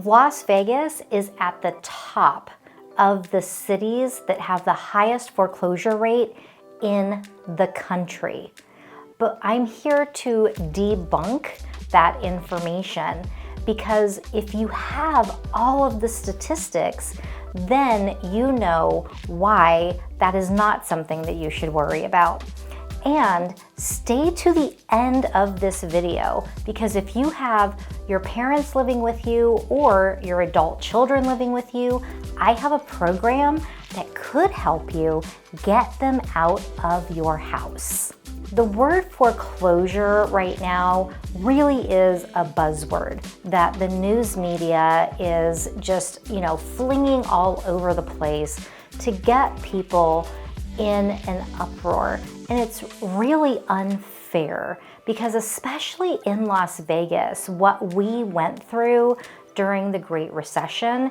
Las Vegas is at the top of the cities that have the highest foreclosure rate in the country. But I'm here to debunk that information, because if you have all of the statistics, then you know why that is not something that you should worry about. And stay to the end of this video, because if you have your parents living with you or your adult children living with you, I have a program that could help you get them out of your house. The word foreclosure right now really is a buzzword that the news media is just, flinging all over the place to get people in an uproar. And it's really unfair, because especially in Las Vegas, what we went through during the Great Recession,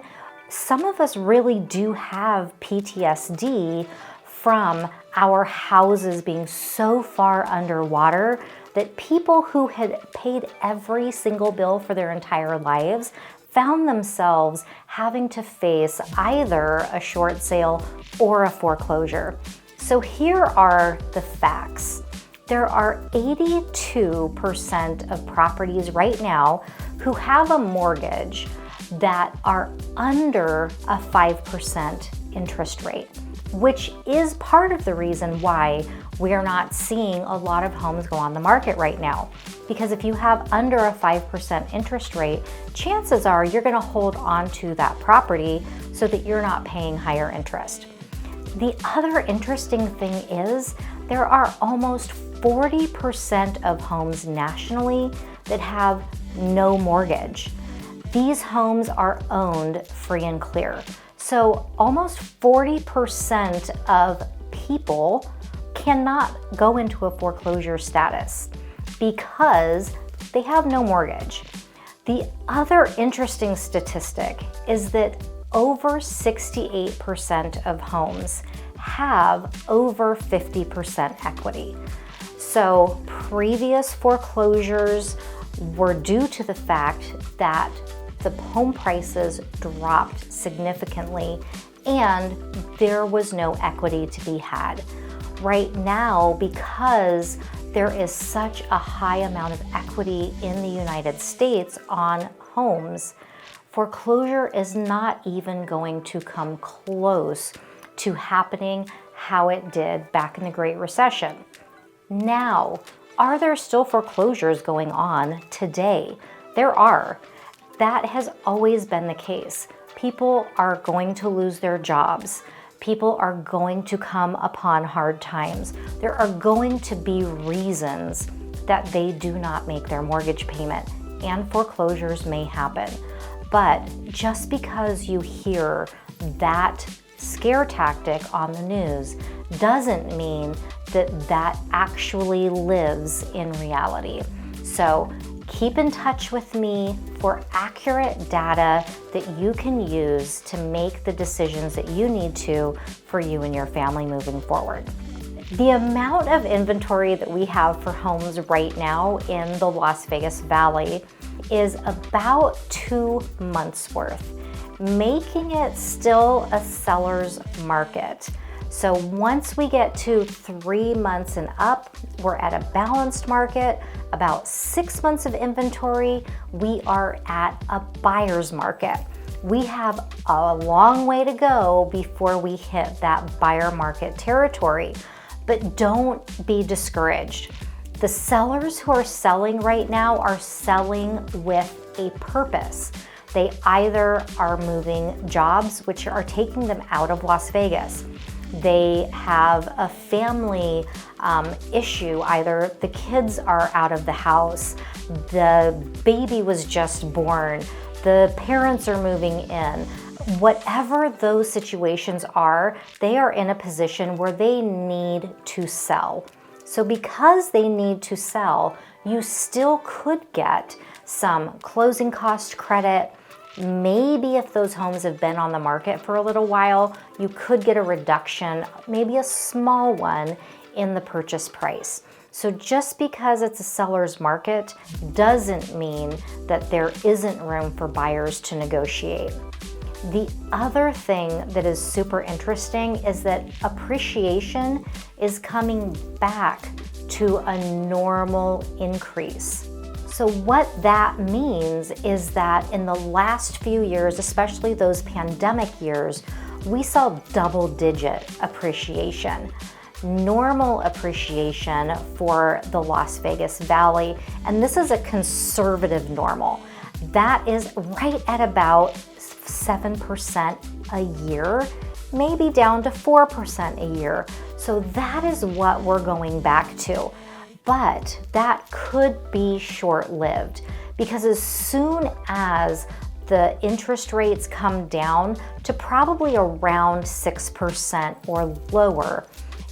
some of us really do have PTSD from our houses being so far underwater that people who had paid every single bill for their entire lives found themselves having to face either a short sale or a foreclosure. So here are the facts. There are 82% of properties right now who have a mortgage that are under a 5% interest rate, which is part of the reason why we're not seeing a lot of homes go on the market right now. Because if you have under a 5% interest rate, chances are you're going to hold on to that property so that you're not paying higher interest. The other interesting thing is there are almost 40% of homes nationally that have no mortgage. These homes are owned free and clear. So almost 40% of people cannot go into a foreclosure status because they have no mortgage. The other interesting statistic is that over 68% of homes have over 50% equity. So previous foreclosures were due to the fact that the home prices dropped significantly and there was no equity to be had. Right now, because there is such a high amount of equity in the United States on homes, foreclosure is not even going to come close to happening how it did back in the Great Recession. Now, are there still foreclosures going on today? There are. That has always been the case. People are going to lose their jobs. People are going to come upon hard times. There are going to be reasons that they do not make their mortgage payment, and foreclosures may happen. But just because you hear that scare tactic on the news doesn't mean that that actually lives in reality. So keep in touch with me for accurate data that you can use to make the decisions that you need to for you and your family moving forward. The amount of inventory that we have for homes right now in the Las Vegas Valley is about 2 months worth, making it still a seller's market. So once we get to 3 months and up, we're at a balanced market. About 6 months of inventory, we are at a buyer's market. We have a long way to go before we hit that buyer market territory, but don't be discouraged. The sellers who are selling right now are selling with a purpose. They either are moving jobs, which are taking them out of Las Vegas. They have a family issue. Either the kids are out of the house, the baby was just born, the parents are moving in. Whatever those situations are, they are in a position where they need to sell. So because they need to sell, you still could get some closing cost credit. Maybe if those homes have been on the market for a little while, you could get a reduction, maybe a small one, in the purchase price. So just because it's a seller's market doesn't mean that there isn't room for buyers to negotiate. The other thing that is super interesting is that appreciation is coming back to a normal increase. So what that means is that in the last few years, especially those pandemic years, we saw double-digit appreciation, normal appreciation for the Las Vegas Valley, and this is a conservative normal. That is right at about 7% a year, maybe down to 4% a year. So that is what we're going back to. But that could be short-lived, because as soon as the interest rates come down to probably around 6% or lower,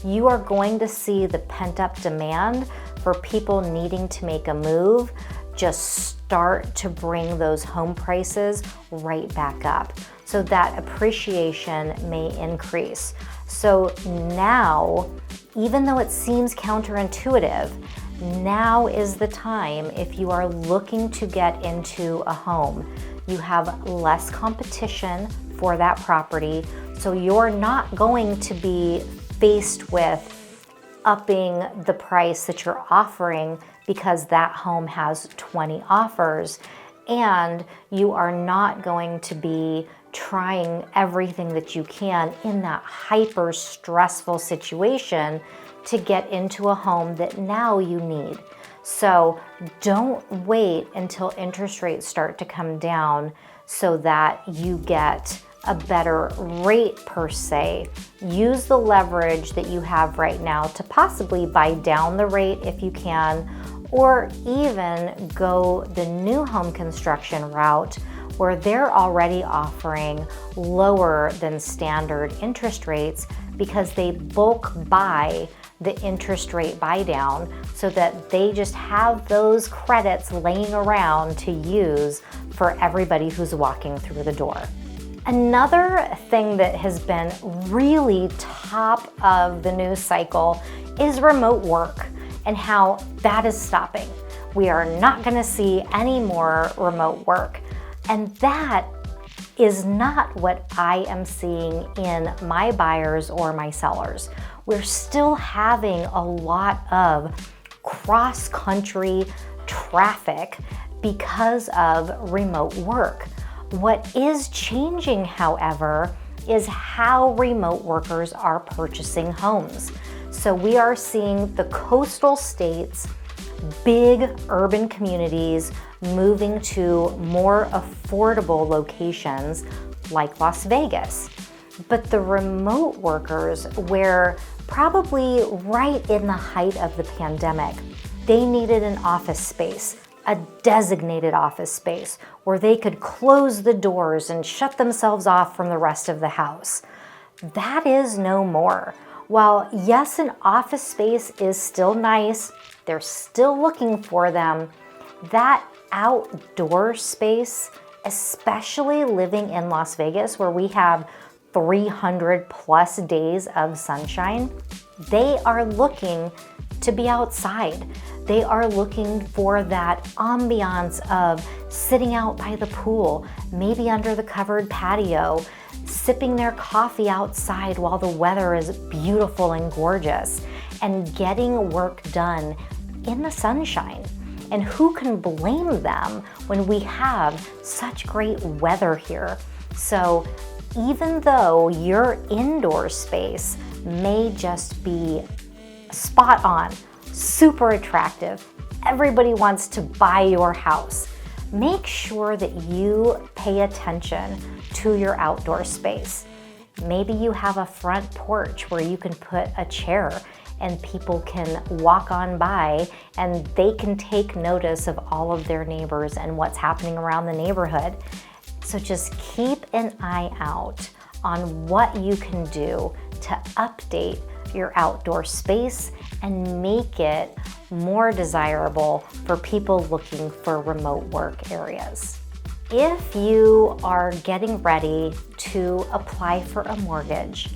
you are going to see the pent-up demand for people needing to make a move just start to bring those home prices right back up. So that appreciation may increase. So now, even though it seems counterintuitive, now is the time if you are looking to get into a home. You have less competition for that property, so you're not going to be faced with upping the price that you're offering because that home has 20 offers, and you are not going to be trying everything that you can in that hyper stressful situation to get into a home that now you need. So don't wait until interest rates start to come down so that you get a better rate per se. Use the leverage that you have right now to possibly buy down the rate if you can, or even go the new home construction route where they're already offering lower than standard interest rates because they bulk buy the interest rate buy down so that they just have those credits laying around to use for everybody who's walking through the door. Another thing that has been really top of the news cycle is remote work and how that is stopping. We are not going to see any more remote work. And that is not what I am seeing in my buyers or my sellers. We're still having a lot of cross-country traffic because of remote work. What is changing, however, is how remote workers are purchasing homes. So we are seeing the coastal states, big urban communities moving to more affordable locations like Las Vegas. But the remote workers, where probably right in the height of the pandemic, they needed an office space, a designated office space where they could close the doors and shut themselves off from the rest of the house. That is no more. While yes, an office space is still nice, they're still looking for them, that outdoor space, especially living in Las Vegas where we have 300 plus days of sunshine, they are looking to be outside. They are looking for that ambiance of sitting out by the pool, maybe under the covered patio, sipping their coffee outside while the weather is beautiful and gorgeous, and getting work done in the sunshine. And who can blame them when we have such great weather here? So even though your indoor space may just be spot on, super attractive, everybody wants to buy your house, make sure that you pay attention to your outdoor space. Maybe you have a front porch where you can put a chair and people can walk on by and they can take notice of all of their neighbors and what's happening around the neighborhood. So just keep an eye out on what you can do to update your outdoor space and make it more desirable for people looking for remote work areas. If you are getting ready to apply for a mortgage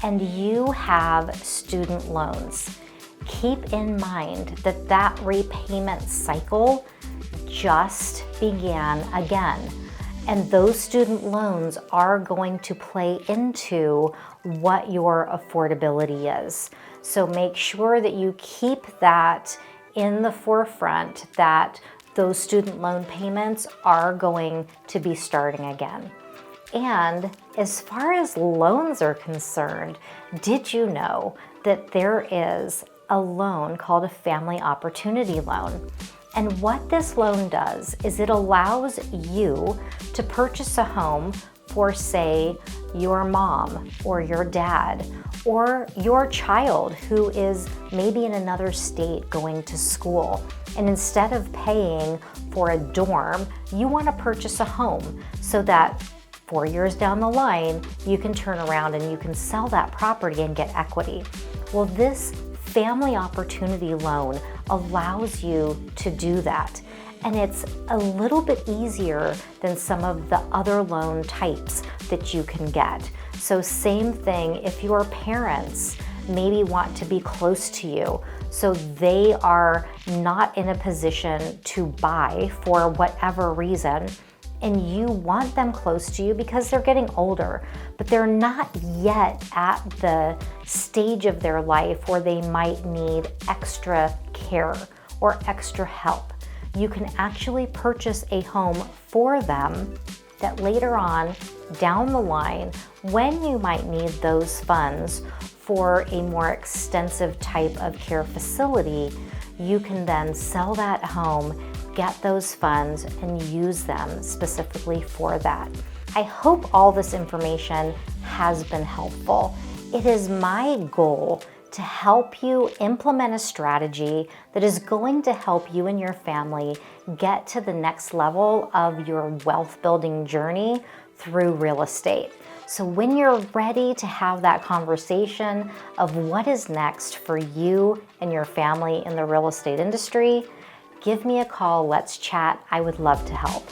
and you have student loans, keep in mind that that repayment cycle just began again. And those student loans are going to play into what your affordability is. So make sure that you keep that in the forefront, that those student loan payments are going to be starting again. And as far as loans are concerned, did you know that there is a loan called a Family Opportunity Loan? And what this loan does is it allows you to purchase a home for, say, your mom or your dad or your child who is maybe in another state going to school. And instead of paying for a dorm, you want to purchase a home so that 4 years down the line, you can turn around and you can sell that property and get equity. Well, this Family Opportunity Loan allows you to do that. And it's a little bit easier than some of the other loan types that you can get. So same thing, if your parents maybe want to be close to you, so they are not in a position to buy for whatever reason, and you want them close to you because they're getting older, but they're not yet at the stage of their life where they might need extra care or extra help. You can actually purchase a home for them that later on down the line, when you might need those funds for a more extensive type of care facility, you can then sell that home, get those funds, and use them specifically for that. I hope all this information has been helpful. It is my goal to help you implement a strategy that is going to help you and your family get to the next level of your wealth building journey through real estate. So when you're ready to have that conversation of what is next for you and your family in the real estate industry, give me a call, let's chat. I would love to help.